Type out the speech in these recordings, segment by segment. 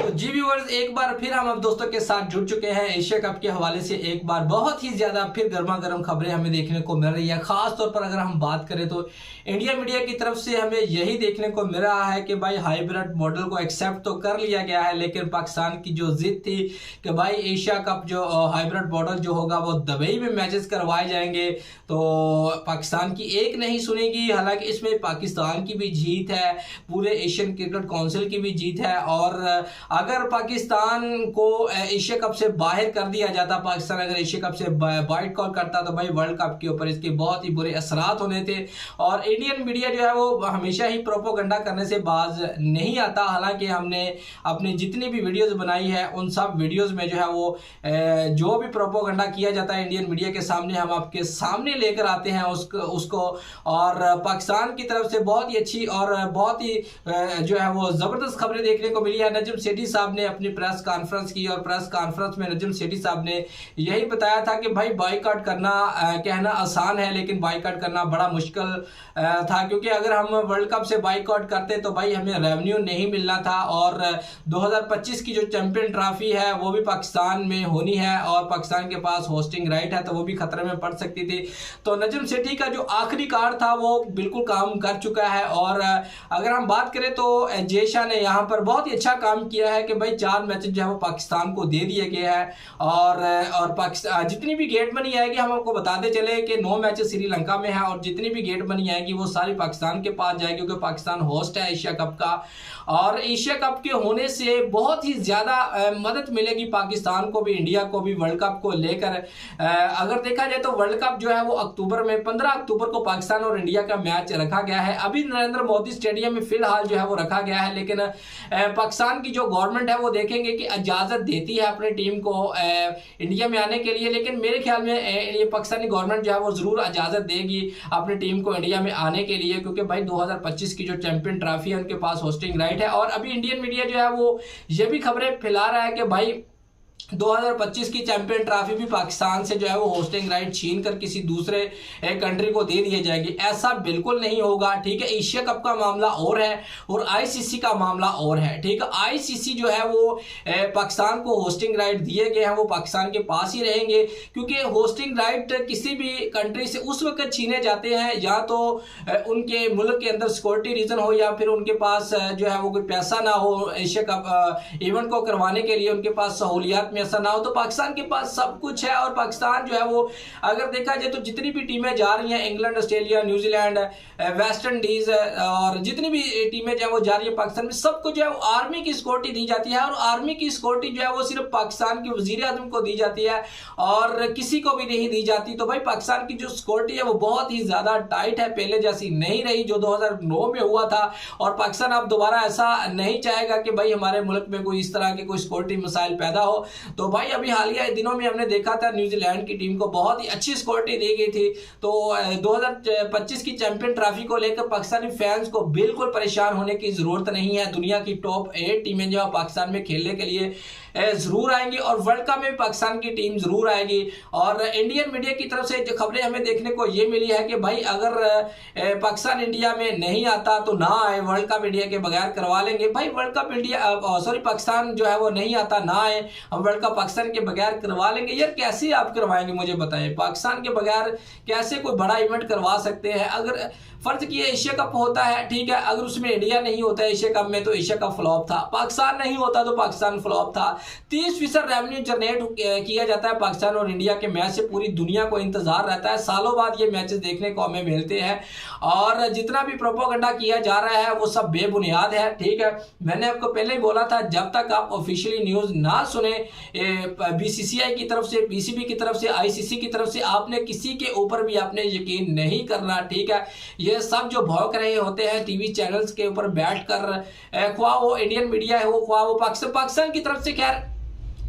तो जी व्यूअर्स, एक बार फिर हम अब दोस्तों के साथ जुड़ चुके हैं एशिया कप के हवाले से। एक बार बहुत ही ज्यादा फिर गर्मा गर्म खबरें हमें देखने को मिल रही है। खास तौर पर अगर हम बात करें तो इंडिया मीडिया की तरफ से हमें यही देखने को मिल रहा है कि भाई हाइब्रिड मॉडल को एक्सेप्ट तो कर लिया गया है, लेकिन पाकिस्तान की जो जिद थी कि भाई एशिया कप जो हाइब्रिड मॉडल जो होगा वो दुबई में मैचेस करवाए जाएंगे, तो पाकिस्तान की एक नहीं सुनेगी। हालांकि इसमें पाकिस्तान की भी जीत है, पूरे एशियन क्रिकेट काउंसिल की भी जीत है। और अगर पाकिस्तान को एशिया कप से बाहर कर दिया जाता, पाकिस्तान अगर एशिया कप से बाइट कॉल करता, तो भाई वर्ल्ड कप के ऊपर इसके बहुत ही बुरे असरात होने थे। और इंडियन मीडिया जो है वो हमेशा ही प्रोपोगंडा करने से बाज नहीं आता। हालांकि हमने अपनी जितनी भी वीडियोस बनाई है उन सब वीडियोस में जो है वो जो भी प्रोपोगंडा किया जाता है इंडियन मीडिया के सामने, हम आपके सामने लेकर आते हैं उसको। और पाकिस्तान की तरफ से बहुत ही अच्छी और बहुत ही जो है वो जबरदस्त खबरें देखने को मिली है। नजम सेठी साहब ने अपनी प्रेस कॉन्फ्रेंस की और प्रेस कॉन्फ्रेंस में नजम सेठी साहब ने यही बताया था कि भाई बाइकआउट करना कहना आसान है, लेकिन बाइकआउट करना बड़ा मुश्किल था, क्योंकि अगर हम वर्ल्ड कप से बाइकआउट करते तो भाई हमें रेवेन्यू नहीं मिलना था। और 2025 की जो चैंपियन ट्रॉफी है वो भी पाकिस्तान में होनी है और पाकिस्तान के पास होस्टिंग राइट है, तो वो भी खतरे में पड़ सकती थी। तो नजम सेठी का जो आखिरी कार्ड था वो बिल्कुल काम कर चुका है। और अगर हम बात करें तो जेशा ने यहाँ पर बहुत ही अच्छा काम किया है कि भाई 4 मैचेस जो है वो पाकिस्तान को दे दिए गए हैं। और पाकिस्तान जितनी भी गेट मनी आएगी, हम आपको बताते चले कि 9 मैचेस श्रीलंका में है और जितनी भी गेट मनी आएगी वो सारी पाकिस्तान के पास जाएगी, क्योंकि पाकिस्तान होस्ट है एशिया कप का। और एशिया कप के होने से बहुत ही ज्यादा मदद मिलेगी पाकिस्तान को भी, इंडिया को भी वर्ल्ड कप को लेकर। अगर देखा जाए तो वर्ल्ड कप जो है वो अक्टूबर में 15 अक्टूबर को पाकिस्तान और इंडिया का मैच रखा गया है। अभी नरेंद्र मोदी स्टेडियम में फिलहाल जो है वो रखा गया है, लेकिन पाकिस्तान की जो गवर्नमेंट है वो देखेंगे कि इजाजत देती है अपनी टीम को इंडिया में आने के लिए। लेकिन मेरे ख्याल में ये पाकिस्तानी गवर्नमेंट जो है वो जरूर इजाजत देगी अपनी टीम को इंडिया में आने के लिए, क्योंकि भाई 2025 की जो चैंपियन ट्रॉफी है उनके पास होस्टिंग राइट है। और अभी इंडियन मीडिया जो है वो ये भी खबरें फैला रहा है कि भाई 2025 की चैंपियन ट्रॉफी भी पाकिस्तान से जो है वो होस्टिंग राइट छीन कर किसी दूसरे कंट्री को दे दिए जाएगी। ऐसा बिल्कुल नहीं होगा, ठीक है। एशिया कप का मामला और है और आईसीसी का मामला और है, ठीक है। आईसीसी जो है वो पाकिस्तान को होस्टिंग राइट दिए गए हैं, वो पाकिस्तान के पास ही रहेंगे, क्योंकि होस्टिंग राइट किसी भी कंट्री से उस वक्त छीने जाते हैं या तो उनके मुल्क के अंदर सिक्योरिटी रीजन हो या फिर उनके पास जो है वो कोई पैसा ना हो एशिया कप इवेंट को करवाने के लिए, उनके पास सहूलियात में ऐसा ना हो। तो पाकिस्तान के पास सब कुछ है और पाकिस्तान जो है वो अगर देखा जाए तो जितनी भी टीमें जा रही हैं, England, Australia, New Zealand, West Indies और जितनी भी टीमें जो है वो जा रही है पाकिस्तान में, सबको जो है वो आर्मी की सिक्योरिटी दी जाती है। और आर्मी की सिक्योरिटी जो है वो सिर्फ पाकिस्तान के वजीर आजम को दी जाती है और किसी को भी नहीं दी जाती। तो भाई पाकिस्तान की जो सिक्योरिटी है वो बहुत ही ज्यादा टाइट है, पहले जैसी नहीं रही जो 2009 में हुआ था। और पाकिस्तान अब दोबारा ऐसा नहीं चाहेगा कि भाई हमारे मुल्क में कोई इस तरह के कोई सिक्योरिटी मसाइल पैदा हो। तो भाई अभी हालिया दिनों में हमने देखा था न्यूजीलैंड की टीम को बहुत ही अच्छी सिक्योरिटी दी गई थी। तो 2025 की चैंपियन ट्रॉफी को लेकर पाकिस्तानी फैंस को बिल्कुल परेशान होने की जरूरत नहीं है। दुनिया की टॉप 8 टीमें जो पाकिस्तान में खेलने के लिए जरूर आएंगी और वर्ल्ड कप में पाकिस्तान की टीम जरूर आएगी। और इंडियन मीडिया की तरफ से जो खबरें हमें देखने को ये मिली है कि भाई अगर पाकिस्तान इंडिया में नहीं आता तो ना आए, वर्ल्ड कप इंडिया के बगैर करवा लेंगे। भाई वर्ल्ड कप इंडिया पाकिस्तान जो है वो नहीं आता, ना आए, हम वर्ल्ड कप पाकिस्तान के बगैर करवा लेंगे। यार कैसे आप करवाएंगे मुझे बताएं, पाकिस्तान के बगैर कैसे कोई बड़ा इवेंट करवा सकते हैं? अगर फर्ज किए एशिया कप होता है, ठीक है, अगर उसमें इंडिया नहीं होता एशिया कप में तो एशिया कप फ्लॉप था, पाकिस्तान नहीं होता तो पाकिस्तान फ्लॉप था। 30% रेवेन्यू जनरेट किया जाता है पाकिस्तान और इंडिया के मैच से, पूरी दुनिया को इंतजार रहता है, सालों बाद ये मैचेस देखने को हमें मिलते हैं। और जितना भी प्रोपोगंडा किया जा रहा है वो सब बेबुनियाद है, ठीक है। मैंने आपको पहले ही बोला था, जब तक आप ऑफिशियली न्यूज ना सुने बीसीसीआई की तरफ से, बीसीबी की तरफ से, आईसीसी की तरफ से, आपने किसी के ऊपर भी आपने यकीन नहीं करना, ठीक है। ये सब जो भौंक रहे होते हैं टीवी चैनल्स के ऊपर बैठकर, ख्वाह वो इंडियन मीडिया है, वो ख्वाह वो पाकिस्तान की तरफ से, खैर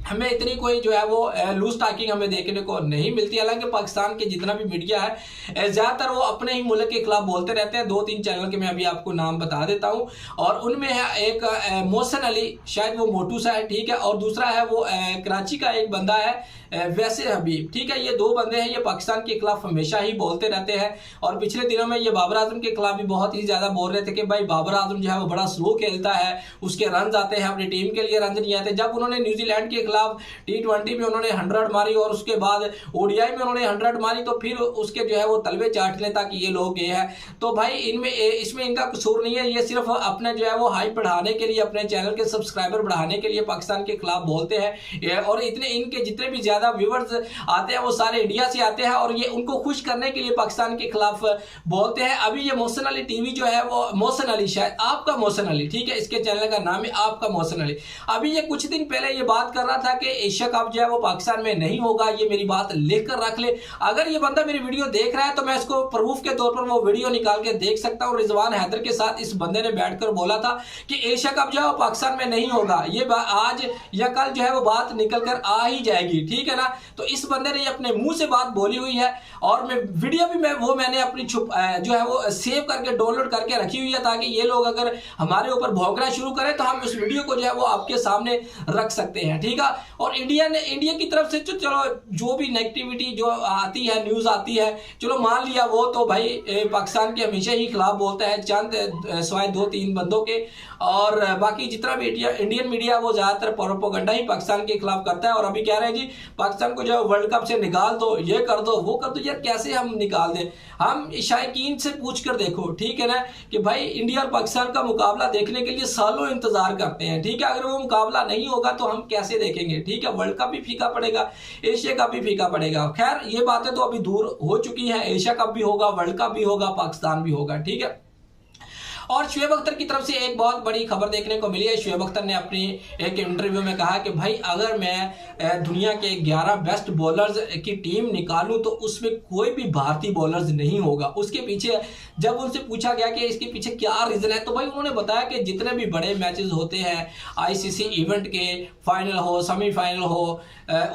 हमें इतनी कोई जो है वो लूज टॉकिंग हमें देखने को नहीं मिलती। हालांकि पाकिस्तान के जितना भी मीडिया है ज़्यादातर वो अपने ही मुल्क के खिलाफ बोलते रहते हैं। 2-3 चैनल के मैं अभी आपको नाम बता देता हूँ, और उनमें है एक मोहसिन अली, शायद वो मोटू सा है, ठीक है, और दूसरा है वो कराची का एक बंदा है वैसे हबीब, ठीक है। ये 2 बंदे हैं, ये पाकिस्तान के खिलाफ हमेशा ही बोलते रहते हैं। और पिछले दिनों में ये बाबर आजम के खिलाफ भी बहुत ही ज्यादा बोल रहे थे कि भाई बाबर आजम जो है वो बड़ा स्लो खेलता है, उसके रन आते हैं, अपनी टीम के लिए रन नहीं आते। जब उन्होंने न्यूजीलैंड के खिलाफ T20 में उन्होंने 100 मारी और उसके बाद ODI में उन्होंने 100 मारी, तो फिर उसके जो है वो तलवे चाट लेता कि ये लोग ये है। तो भाई इसमें इनका कसूर नहीं है, ये सिर्फ अपने जो है वो हाइप बढ़ाने के लिए, अपने चैनल के सब्सक्राइबर बढ़ाने के लिए पाकिस्तान के खिलाफ बोलते हैं। और इतने इनके जितने भी ज्यादा व्यूवर्स आते हैं वो सारे इंडिया से आते हैं, और ये उनको खुश करने के लिए पाकिस्तान के खिलाफ बोलते हैं। अभी ये मोहसिन अली टीवी जो है वो मोहसिन अली, शायद आपका मोहसिन अली, ठीक है, इसके चैनल का नाम है आपका मोहसिन अली। अभी ये कुछ दिन पहले ये बात कर रहा था कि एशिया कप जो है वो पाकिस्तान में नहीं होगा। ये मेरी बात लिख कर रख ले, अगर ये बंदा मेरी वीडियो देख रहा है तो मैं इसको प्रूफ के तौर पर वो वीडियो निकाल के देख सकता हूँ। रिजवान हैदर के साथ इस बंदे ने बैठकर बोला था कि एशिया कप जो है वो पाकिस्तान में नहीं होगा। ये आज या कल जो है वो बात निकल कर आ ही जाएगी, ठीक है ना। तो इस बंदे ने अपने मुंह से बात बोली हुई है, और मैं वीडियो भी मैंने अपनी जो है वो सेव करके डाउनलोड करके रखी हुई है, ताकि ये लोग अगर हमारे ऊपर भौंकना शुरू करें तो हम उस वीडियो को जो है वो आपके सामने रख सकते हैं, ठीक है। और इंडिया की तरफ से चलो जो भी नेगेटिविटी जो आती है, न्यूज आती है, चलो मान लिया वो तो भाई पाकिस्तान के हमेशा ही खिलाफ बोलता है, चंद सिवाय 2-3 बंदों के, और बाकी जितना भी इंडियन मीडिया वो ज्यादातर प्रोपेगेंडा ही पाकिस्तान के खिलाफ करता है। और अभी कह रहे हैं जी पाकिस्तान को जो वर्ल्ड कप से निकाल दो, ये कर दो, वो कर दो। यार कैसे हम निकाल दें? हम शायकीन से पूछ कर देखो, ठीक है ना, कि भाई इंडिया और पाकिस्तान का मुकाबला देखने के लिए सालों इंतजार करते हैं, ठीक है। अगर वो मुकाबला नहीं होगा तो हम कैसे देखेंगे, ठीक है। वर्ल्ड कप भी फीका पड़ेगा, एशिया कप भी फीका पड़ेगा। खैर ये बातें तो अभी दूर हो चुकी है, एशिया कप भी होगा, वर्ल्ड कप भी होगा, पाकिस्तान भी होगा, ठीक है। और शुएब अख्तर की तरफ से एक बहुत बड़ी खबर देखने को मिली है। शुएब अख्तर ने अपनी एक इंटरव्यू में कहा कि भाई अगर मैं दुनिया के 11 बेस्ट बॉलर्स की टीम निकालूं तो उसमें कोई भी भारतीय बॉलर्स नहीं होगा। उसके पीछे जब उनसे पूछा गया कि इसके पीछे क्या रीजन है, तो भाई उन्होंने बताया कि जितने भी बड़े मैचेस होते हैं ICC इवेंट के, फाइनल हो, सेमीफाइनल हो,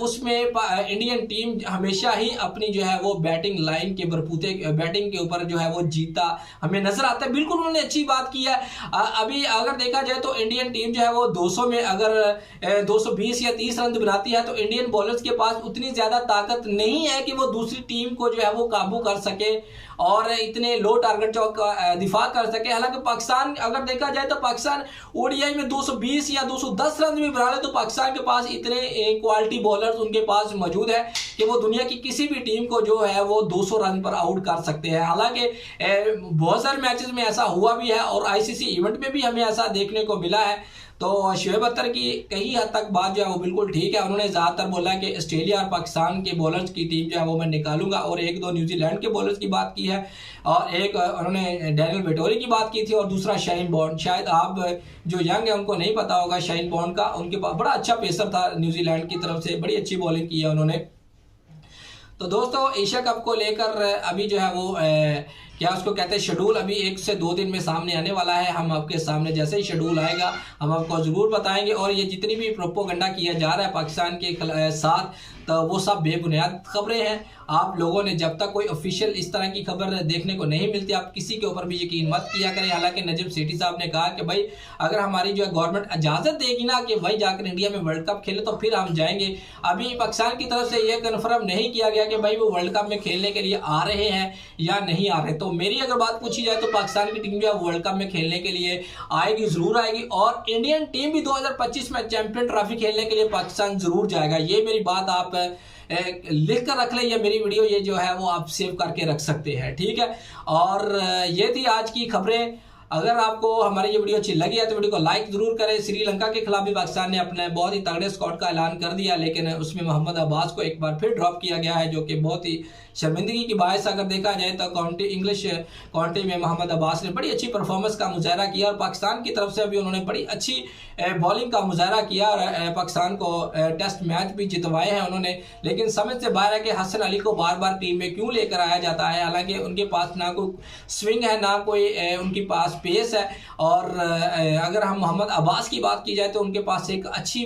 उसमें इंडियन टीम हमेशा ही अपनी जो है वो बैटिंग लाइन के बलबूते, बैटिंग के ऊपर जो है वो जीता हमें नजर आता है। बिल्कुल उन्होंने अच्छी बात की है। अभी अगर देखा जाए तो इंडियन टीम जो है वो 200 में अगर 220 या 30 रन बनाती है तो इंडियन बॉलर्स के पास उतनी ज्यादा ताकत नहीं है कि वो दूसरी टीम को जो है वो काबू कर सके और इतने लो टारगेट चौक दिफा कर सके। हालांकि पाकिस्तान अगर देखा जाए तो पाकिस्तान ODI में 220 या 210 रन भी बना ले तो पाकिस्तान के पास इतने क्वालिटी बॉलर्स उनके पास मौजूद है कि वो दुनिया की किसी भी टीम को जो है वो 200 रन पर आउट कर सकते हैं। हालांकि बहुत सारे मैचेस में ऐसा हुआ भी है और ICC इवेंट में भी हमें ऐसा देखने को मिला है। तो शुएब अख्तर की कई हद तक बात जो है वो बिल्कुल ठीक है। उन्होंने ज़्यादातर बोला कि ऑस्ट्रेलिया और पाकिस्तान के बॉलर्स की टीम जो है वो मैं निकालूंगा और 1-2 न्यूजीलैंड के बॉलर्स की बात की है और एक उन्होंने डैनियल वेटोरी की बात की थी और दूसरा शाइन बॉन्ड। शायद आप जो यंग है उनको नहीं पता होगा शाइन बॉन्ड का, उनके पास बड़ा अच्छा पेसर था न्यूजीलैंड की तरफ से, बड़ी अच्छी बॉलिंग की है उन्होंने। तो दोस्तों एशिया कप को लेकर अभी जो है वो क्या उसको कहते हैं शेड्यूल अभी 1 से 2 दिन में सामने आने वाला है। हम आपके सामने जैसे ही शेड्यूल आएगा हम आपको ज़रूर बताएंगे। और ये जितनी भी प्रोपोगंडा किया जा रहा है पाकिस्तान के साथ तो वो सब बेबुनियाद खबरें हैं। आप लोगों ने जब तक कोई ऑफिशियल इस तरह की खबर देखने को नहीं मिलती आप किसी के ऊपर भी यकीन मत किया करें। हालांकि नजम सेठी साहब ने कहा कि भाई अगर हमारी जो है गवर्नमेंट इजाज़त देगी ना कि भाई जाकर इंडिया में वर्ल्ड कप खेले तो फिर हम जाएंगे। अभी पाकिस्तान की तरफ से यह कन्फर्म नहीं किया गया कि भाई वो वर्ल्ड कप में खेलने के लिए आ रहे हैं या नहीं आ रहे। तो मेरी अगर बात पूछी जाए तो पाकिस्तान की टीम जो है वर्ल्ड कप में खेलने के लिए आएगी, जरूर आएगी। और इंडियन टीम भी 2025 में चैंपियन ट्रॉफी खेलने के लिए पाकिस्तान जरूर जाएगा। ये मेरी बात आप लिख कर रख ले, ये मेरी वीडियो ये जो है वो आप सेव करके रख सकते हैं, ठीक है। और ये थी आज की खबरें। अगर आपको हमारी ये वीडियो अच्छी लगी है तो वीडियो को लाइक जरूर करें। श्रीलंका के खिलाफ भी पाकिस्तान ने अपने बहुत ही तगड़े स्क्वाड का ऐलान कर दिया, लेकिन उसमें मोहम्मद अब्बास को एक बार फिर ड्रॉप किया गया है जो कि बहुत ही शर्मिंदगी की बायस अगर देखा जाए तो इंग्लिश काउंटी में मोहम्मद अब्बास ने बड़ी अच्छी परफॉर्मेंस का मुजाहरा किया और पाकिस्तान की तरफ से भी उन्होंने बड़ी अच्छी बॉलिंग का मुजाहरा किया और पाकिस्तान को टेस्ट मैच भी जितवाए हैं उन्होंने। लेकिन समझ से बाहर है कि हसन अली को बार बार टीम में क्यों लेकर आया जाता है, हालांकि उनके पास ना कोई स्विंग है ना कोई उनके पास पेस है। और अगर हम मोहम्मद अब्बास की बात की जाए तो उनके पास एक अच्छी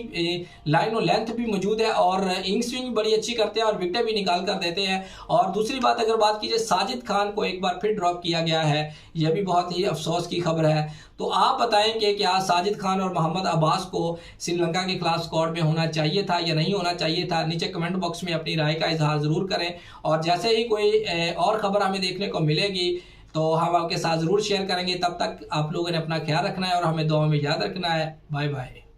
लाइन और लेंथ भी मौजूद है और इंग स्विंग बड़ी अच्छी करते हैं और विकेटें भी निकाल कर देते हैं। और दूसरी बात अगर बात की जाए, साजिद खान को एक बार फिर ड्रॉप किया गया है, यह भी बहुत ही अफसोस की खबर है। तो आप बताएं कि क्या साजिद खान और मोहम्मद अब्बास को श्रीलंका के खिलाफ स्क्वाड में होना चाहिए था या नहीं होना चाहिए था? नीचे कमेंट बॉक्स में अपनी राय का इजहार ज़रूर करें। और जैसे ही कोई और खबर हमें देखने को मिलेगी तो हम आपके साथ ज़रूर शेयर करेंगे। तब तक आप लोगों ने अपना ख्याल रखना है और हमें दुआ में याद रखना है। Bye bye.